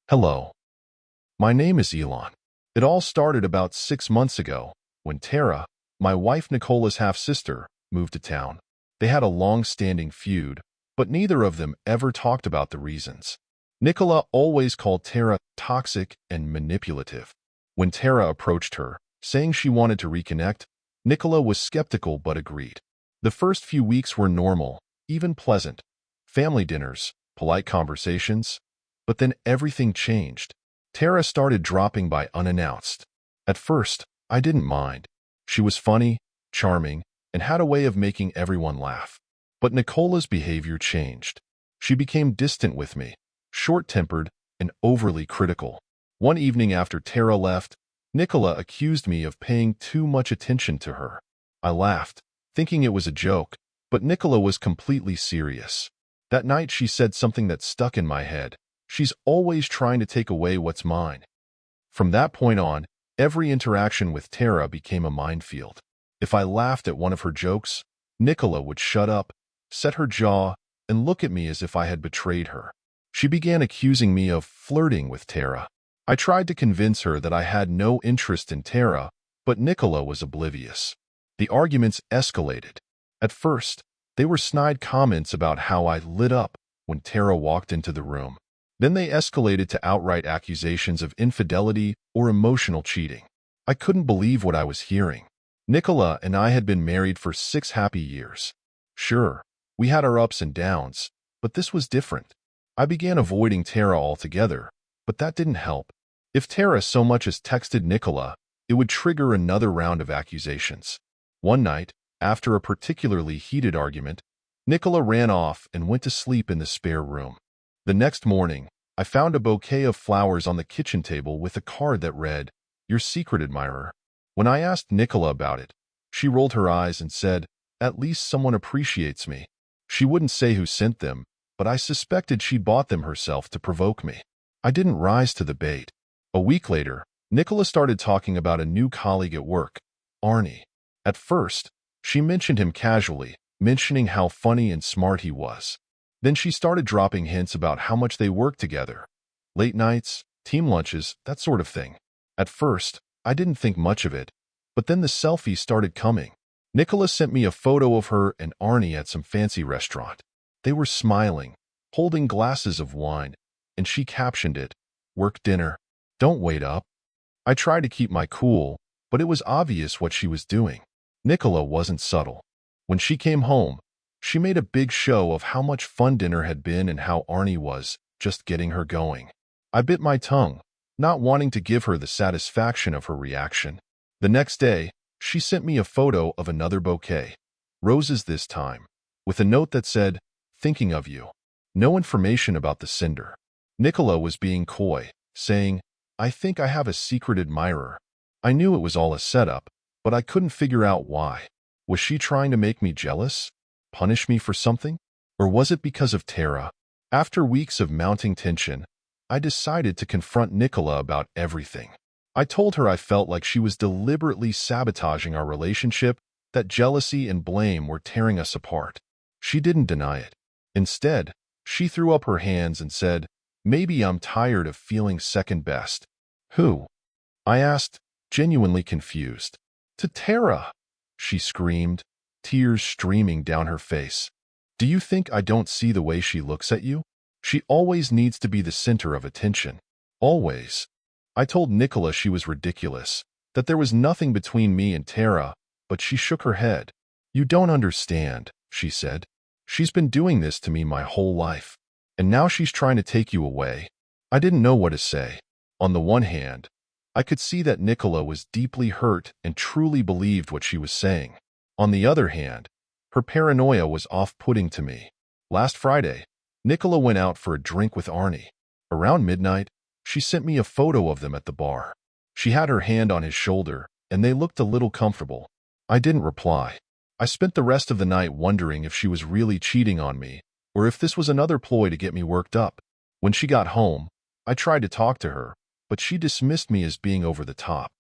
Hello, my name is Elon. It all started about 6 months ago when Tara, my wife Nicola's half-sister, moved to town. They had a long-standing feud, but neither of them ever talked about the reasons. Nicola always called Tara toxic and manipulative. When Tara approached her, saying she wanted to reconnect, Nicola was skeptical but agreed. The first few weeks were normal, even pleasant. Family dinners, polite conversations. But then everything changed. Tara started dropping by unannounced. At first, I didn't mind. She was funny, charming, and had a way of making everyone laugh. But Nicola's behavior changed. She became distant with me, short-tempered, and overly critical. One evening after Tara left, Nicola accused me of paying too much attention to her. I laughed, thinking it was a joke, but Nicola was completely serious. That night she said something that stuck in my head. She's always trying to take away what's mine. From that point on, every interaction with Tara became a minefield. If I laughed at one of her jokes, Nicola would shut up, set her jaw, and look at me as if I had betrayed her. She began accusing me of flirting with Tara. I tried to convince her that I had no interest in Tara, but Nicola was oblivious. The arguments escalated. At first, they were snide comments about how I lit up when Tara walked into the room. Then they escalated to outright accusations of infidelity or emotional cheating. I couldn't believe what I was hearing. Nicola and I had been married for 6 happy years. Sure, we had our ups and downs, but this was different. I began avoiding Tara altogether, but that didn't help. If Tara so much as texted Nicola, it would trigger another round of accusations. One night, after a particularly heated argument, Nicola ran off and went to sleep in the spare room. The next morning, I found a bouquet of flowers on the kitchen table with a card that read, "Your secret admirer." When I asked Nicola about it, she rolled her eyes and said, "At least someone appreciates me." She wouldn't say who sent them, but I suspected she bought them herself to provoke me. I didn't rise to the bait. A week later, Nicola started talking about a new colleague at work, Arnie. At first, she mentioned him casually, mentioning how funny and smart he was. Then she started dropping hints about how much they worked together. Late nights, team lunches, that sort of thing. At first, I didn't think much of it, but then the selfies started coming. Nicola sent me a photo of her and Arnie at some fancy restaurant. They were smiling, holding glasses of wine, and she captioned it, "Work dinner. Don't wait up." I tried to keep my cool, but it was obvious what she was doing. Nicola wasn't subtle. When she came home, she made a big show of how much fun dinner had been and how Arnie was just getting her going. I bit my tongue, not wanting to give her the satisfaction of her reaction. The next day, she sent me a photo of another bouquet, roses this time, with a note that said, "Thinking of you." No information about the sender. Nicola was being coy, saying, "I think I have a secret admirer." I knew it was all a setup, but I couldn't figure out why. Was she trying to make me jealous? Punish me for something? Or was it because of Tara? After weeks of mounting tension, I decided to confront Nicola about everything. I told her I felt like she was deliberately sabotaging our relationship, that jealousy and blame were tearing us apart. She didn't deny it. Instead, she threw up her hands and said, "Maybe I'm tired of feeling second best." "Who?" I asked, genuinely confused. "To Tara," she screamed, tears streaming down her face. "Do you think I don't see the way she looks at you? She always needs to be the center of attention. Always." I told Nicola she was ridiculous, that there was nothing between me and Tara, but she shook her head. "You don't understand," she said. "She's been doing this to me my whole life. And now she's trying to take you away." I didn't know what to say. On the one hand, I could see that Nicola was deeply hurt and truly believed what she was saying. On the other hand, her paranoia was off-putting to me. Last Friday, Nicola went out for a drink with Arnie. Around midnight, she sent me a photo of them at the bar. She had her hand on his shoulder, and they looked a little comfortable. I didn't reply. I spent the rest of the night wondering if she was really cheating on me, or if this was another ploy to get me worked up. When she got home, I tried to talk to her, but she dismissed me as being over the top.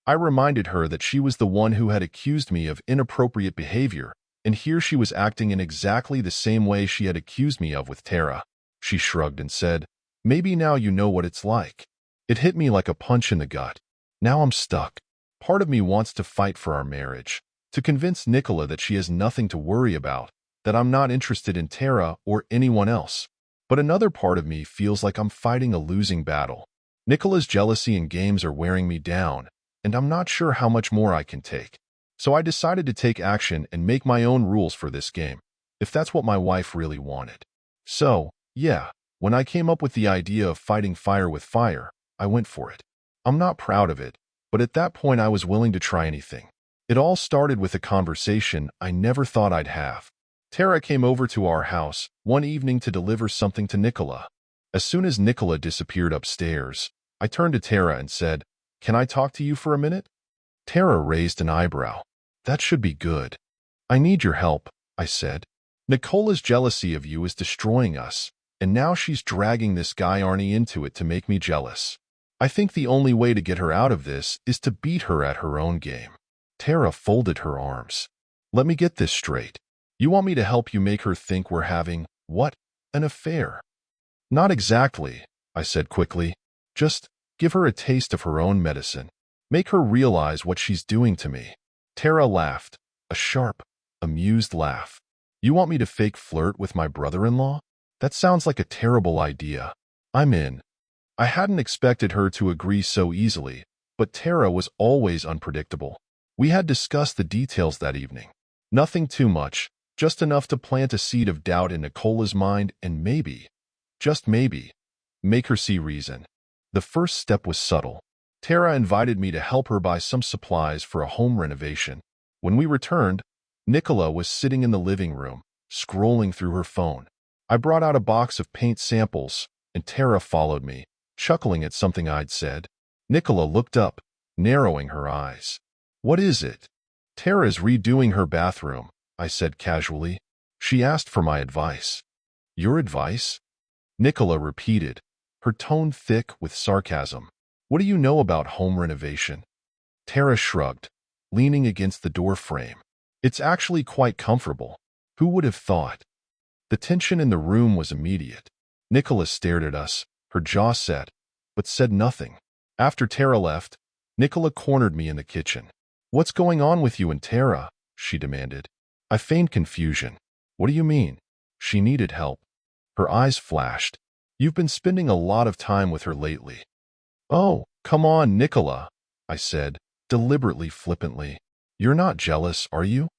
I reminded her that she was the one who had accused me of inappropriate behavior, and here she was acting in exactly the same way she had accused me of with Tara. She shrugged and said, Maybe now you know what it's like. It hit me like a punch in the gut. Now I'm stuck. Part of me wants to fight for our marriage, to convince Nicola that she has nothing to worry about, that I'm not interested in Tara or anyone else. But another part of me feels like I'm fighting a losing battle. Nicola's jealousy and games are wearing me down, and I'm not sure how much more I can take. So I decided to take action and make my own rules for this game, if that's what my wife really wanted. So, yeah, when I came up with the idea of fighting fire with fire, I went for it. I'm not proud of it, but at that point I was willing to try anything. It all started with a conversation I never thought I'd have. Tara came over to our house one evening to deliver something to Nicola. As soon as Nicola disappeared upstairs, I turned to Tara and said, "Can I talk to you for a minute?" Tara raised an eyebrow. "That should be good." "I need your help," I said. "Nicola's jealousy of you is destroying us, and now she's dragging this guy Arnie into it to make me jealous. I think the only way to get her out of this is to beat her at her own game." Tara folded her arms. "Let me get this straight. You want me to help you make her think we're having, what, an affair?" "Not exactly," I said quickly. "Just give her a taste of her own medicine. Make her realize what she's doing to me." Tara laughed, a sharp, amused laugh. "You want me to fake flirt with my brother-in-law? That sounds like a terrible idea. I'm in." I hadn't expected her to agree so easily, but Tara was always unpredictable. We had discussed the details that evening. Nothing too much, just enough to plant a seed of doubt in Nicola's mind and maybe, just maybe, make her see reason. The first step was subtle. Tara invited me to help her buy some supplies for a home renovation. When we returned, Nicola was sitting in the living room, scrolling through her phone. I brought out a box of paint samples, and Tara followed me, chuckling at something I'd said. Nicola looked up, narrowing her eyes. "What is it?" "Tara's redoing her bathroom," I said casually. "She asked for my advice." "Your advice?" Nicola repeated, her tone thick with sarcasm. "What do you know about home renovation?" Tara shrugged, leaning against the door frame. "It's actually quite comfortable. Who would have thought?" The tension in the room was immediate. Nicola stared at us, her jaw set, but said nothing. After Tara left, Nicola cornered me in the kitchen. "What's going on with you and Tara?" she demanded. I feigned confusion. "What do you mean?" She needed help. Her eyes flashed. "You've been spending a lot of time with her lately." "Oh, come on, Nicola," I said, deliberately flippantly. "You're not jealous, are you?"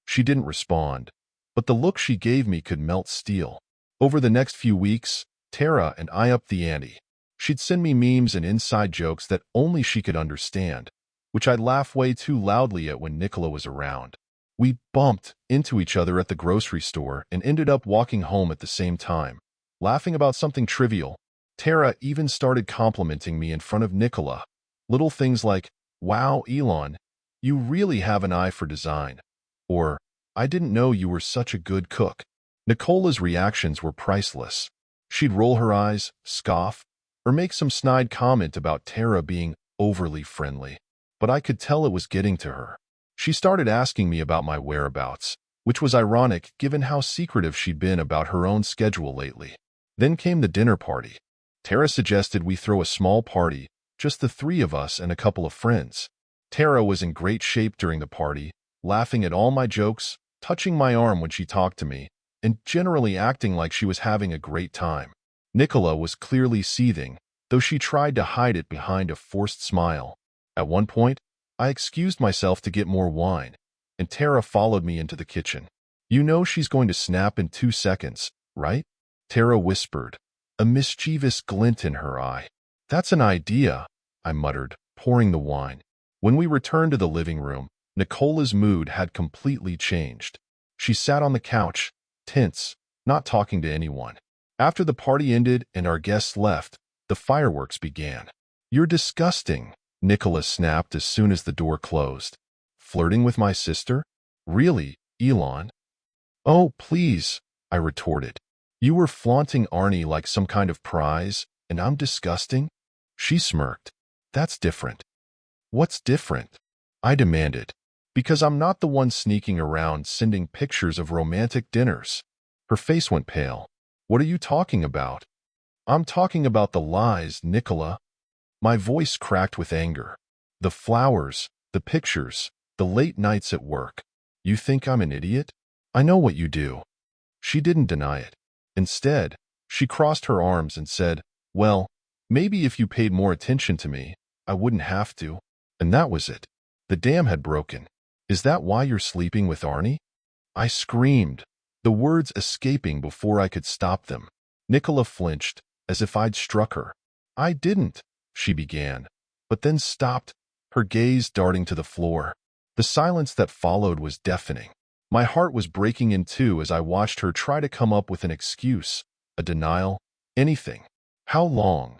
She didn't respond, but the look she gave me could melt steel. Over the next few weeks, Tara and I upped the ante. She'd send me memes and inside jokes that only she could understand, which I'd laugh way too loudly at when Nicola was around. We bumped into each other at the grocery store and ended up walking home at the same time, laughing about something trivial. Tara even started complimenting me in front of Nicola. Little things like, "Wow, Elon, you really have an eye for design," or "I didn't know you were such a good cook." Nicola's reactions were priceless. She'd roll her eyes, scoff, or make some snide comment about Tara being overly friendly. But I could tell it was getting to her. She started asking me about my whereabouts, which was ironic given how secretive she'd been about her own schedule lately. Then came the dinner party. Tara suggested we throw a small party, just the three of us and a couple of friends. Tara was in great shape during the party, laughing at all my jokes, touching my arm when she talked to me, and generally acting like she was having a great time. Nicola was clearly seething, though she tried to hide it behind a forced smile. At one point, I excused myself to get more wine, and Tara followed me into the kitchen. "You know she's going to snap in 2 seconds, right?" Tara whispered, a mischievous glint in her eye. "That's an idea," I muttered, pouring the wine. When we returned to the living room, Nicola's mood had completely changed. She sat on the couch, tense, not talking to anyone. After the party ended and our guests left, the fireworks began. "You're disgusting," Nicola snapped as soon as the door closed. "Flirting with my sister? Really, Elon?" "Oh, please," I retorted. "You were flaunting Arnie like some kind of prize, and I'm disgusting?" She smirked. "That's different." "What's different?" I demanded. "Because I'm not the one sneaking around sending pictures of romantic dinners." Her face went pale. "What are you talking about?" I'm talking about the lies, Nicola. My voice cracked with anger. The flowers, the pictures, the late nights at work. You think I'm an idiot? I know what you do. She didn't deny it. Instead, she crossed her arms and said, well, maybe if you paid more attention to me, I wouldn't have to. And that was it. The dam had broken. Is that why you're sleeping with Arnie? I screamed, the words escaping before I could stop them. Nicola flinched, as if I'd struck her. I didn't, she began, but then stopped, her gaze darting to the floor. The silence that followed was deafening. My heart was breaking in two as I watched her try to come up with an excuse, a denial, anything. How long?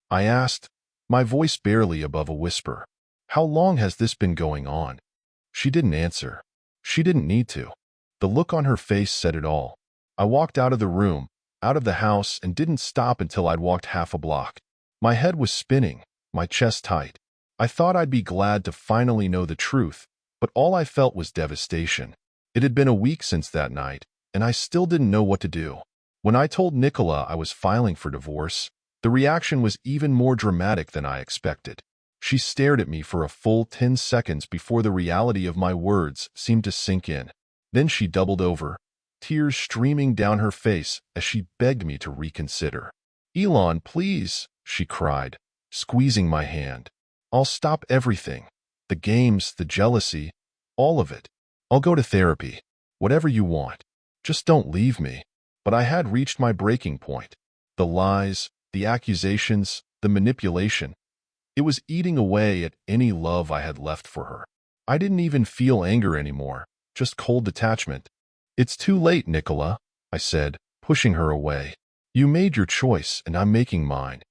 I asked, my voice barely above a whisper. How long has this been going on? She didn't answer. She didn't need to. The look on her face said it all. I walked out of the room, out of the house, and didn't stop until I'd walked half a block. My head was spinning, my chest tight. I thought I'd be glad to finally know the truth, but all I felt was devastation. It had been a week since that night, and I still didn't know what to do. When I told Nicola I was filing for divorce, the reaction was even more dramatic than I expected. She stared at me for a full 10 seconds before the reality of my words seemed to sink in. Then she doubled over, tears streaming down her face as she begged me to reconsider. Elon, please, she cried, squeezing my hand. I'll stop everything. The games, the jealousy, all of it. I'll go to therapy. Whatever you want. Just don't leave me. But I had reached my breaking point. The lies, the accusations, the manipulation. It was eating away at any love I had left for her. I didn't even feel anger anymore, just cold detachment. It's too late, Nicola, I said, pushing her away. You made your choice, and I'm making mine.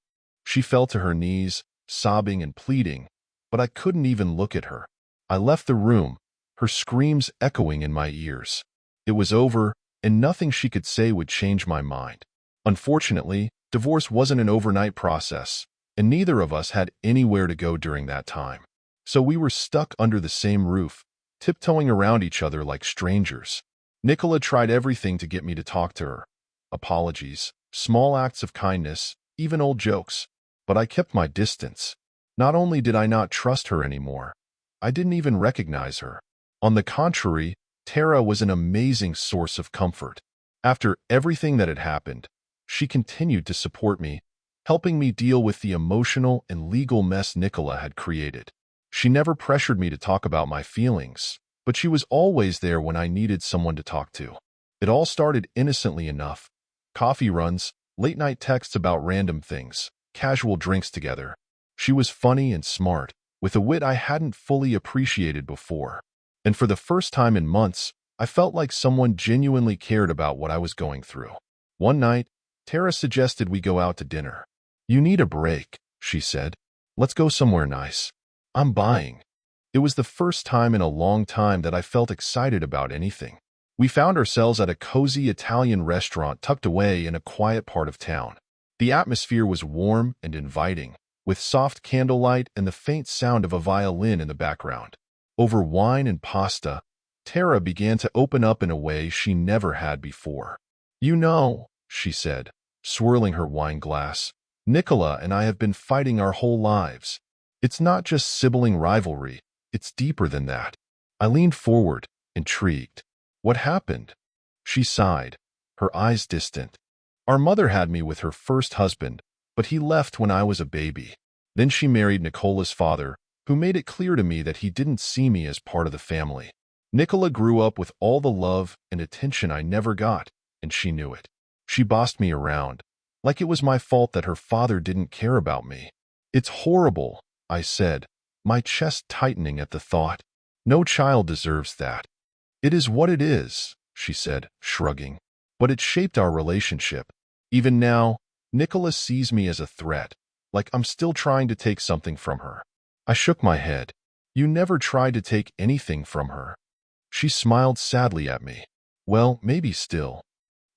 She fell to her knees, sobbing and pleading, but I couldn't even look at her. I left the room, her screams echoing in my ears. It was over, and nothing she could say would change my mind. Unfortunately, divorce wasn't an overnight process, and neither of us had anywhere to go during that time. So we were stuck under the same roof, tiptoeing around each other like strangers. Nicola tried everything to get me to talk to her. Apologies, small acts of kindness, even old jokes. But I kept my distance. Not only did I not trust her anymore, I didn't even recognize her. On the contrary, Tara was an amazing source of comfort. After everything that had happened, she continued to support me, helping me deal with the emotional and legal mess Nicola had created. She never pressured me to talk about my feelings, but she was always there when I needed someone to talk to. It all started innocently enough. Coffee runs, late-night texts about random things, casual drinks together. She was funny and smart, with a wit I hadn't fully appreciated before. And for the first time in months, I felt like someone genuinely cared about what I was going through. One night, Tara suggested we go out to dinner. You need a break, she said. Let's go somewhere nice. I'm buying. It was the first time in a long time that I felt excited about anything. We found ourselves at a cozy Italian restaurant tucked away in a quiet part of town. The atmosphere was warm and inviting, with soft candlelight and the faint sound of a violin in the background. Over wine and pasta, Tara began to open up in a way she never had before. You know, she said, swirling her wine glass, Nicola and I have been fighting our whole lives. It's not just sibling rivalry, it's deeper than that. I leaned forward, intrigued. What happened? She sighed, her eyes distant. Our mother had me with her first husband, but he left when I was a baby. Then she married Nicola's father, who made it clear to me that he didn't see me as part of the family. Nicola grew up with all the love and attention I never got, and she knew it. She bossed me around, like it was my fault that her father didn't care about me. It's horrible, I said, my chest tightening at the thought. No child deserves that. It is what it is, she said, shrugging. But it shaped our relationship. Even now, Nicola sees me as a threat, like I'm still trying to take something from her. I shook my head. You never tried to take anything from her. She smiled sadly at me. Well, maybe still.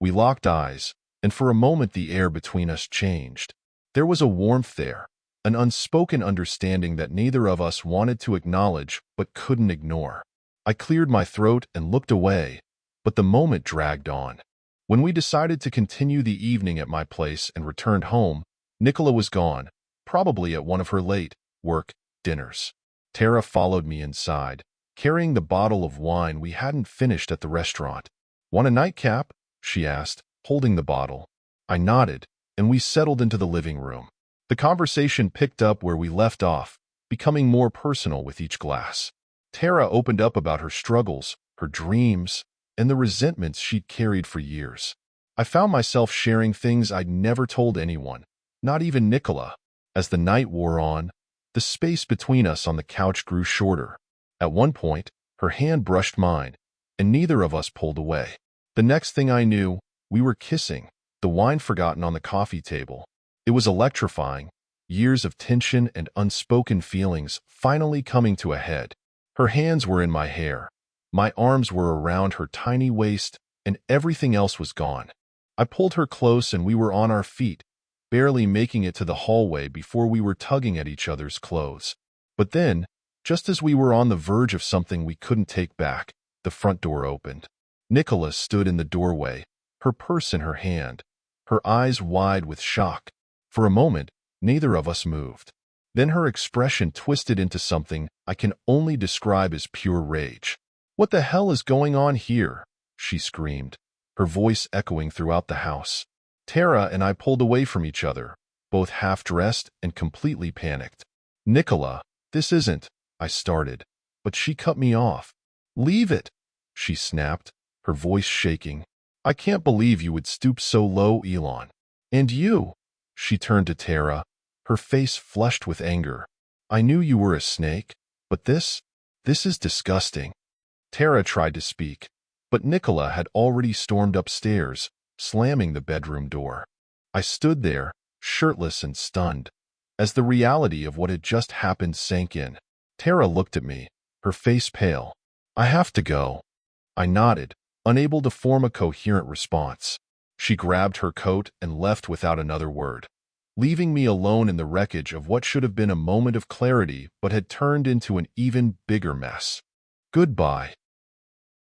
We locked eyes, and for a moment the air between us changed. There was a warmth there, an unspoken understanding that neither of us wanted to acknowledge but couldn't ignore. I cleared my throat and looked away, but the moment dragged on. When we decided to continue the evening at my place and returned home, Nicola was gone, probably at one of her late work dinners. Tara followed me inside, carrying the bottle of wine we hadn't finished at the restaurant. "Want a nightcap?" she asked, holding the bottle. I nodded, and we settled into the living room. The conversation picked up where we left off, becoming more personal with each glass. Tara opened up about her struggles, her dreams, and the resentments she'd carried for years. I found myself sharing things I'd never told anyone, not even Nicola. As the night wore on, the space between us on the couch grew shorter. At one point, her hand brushed mine, and neither of us pulled away. The next thing I knew, we were kissing, the wine forgotten on the coffee table. It was electrifying, years of tension and unspoken feelings finally coming to a head. Her hands were in my hair. My arms were around her tiny waist, and everything else was gone. I pulled her close and we were on our feet, barely making it to the hallway before we were tugging at each other's clothes. But then, just as we were on the verge of something we couldn't take back, the front door opened. Nicola stood in the doorway, her purse in her hand, her eyes wide with shock. For a moment, neither of us moved. Then her expression twisted into something I can only describe as pure rage. "What the hell is going on here?" she screamed, her voice echoing throughout the house. Tara and I pulled away from each other, both half-dressed and completely panicked. "Nicola, this isn't," I started, but she cut me off. "Leave it," she snapped, her voice shaking. "I can't believe you would stoop so low, Elon. And you," she turned to Tara, her face flushed with anger. "I knew you were a snake, but this is disgusting." Tara tried to speak, but Nicola had already stormed upstairs, slamming the bedroom door. I stood there, shirtless and stunned, as the reality of what had just happened sank in. Tara looked at me, her face pale. "I have to go." I nodded, unable to form a coherent response. She grabbed her coat and left without another word, leaving me alone in the wreckage of what should have been a moment of clarity but had turned into an even bigger mess. "Goodbye,"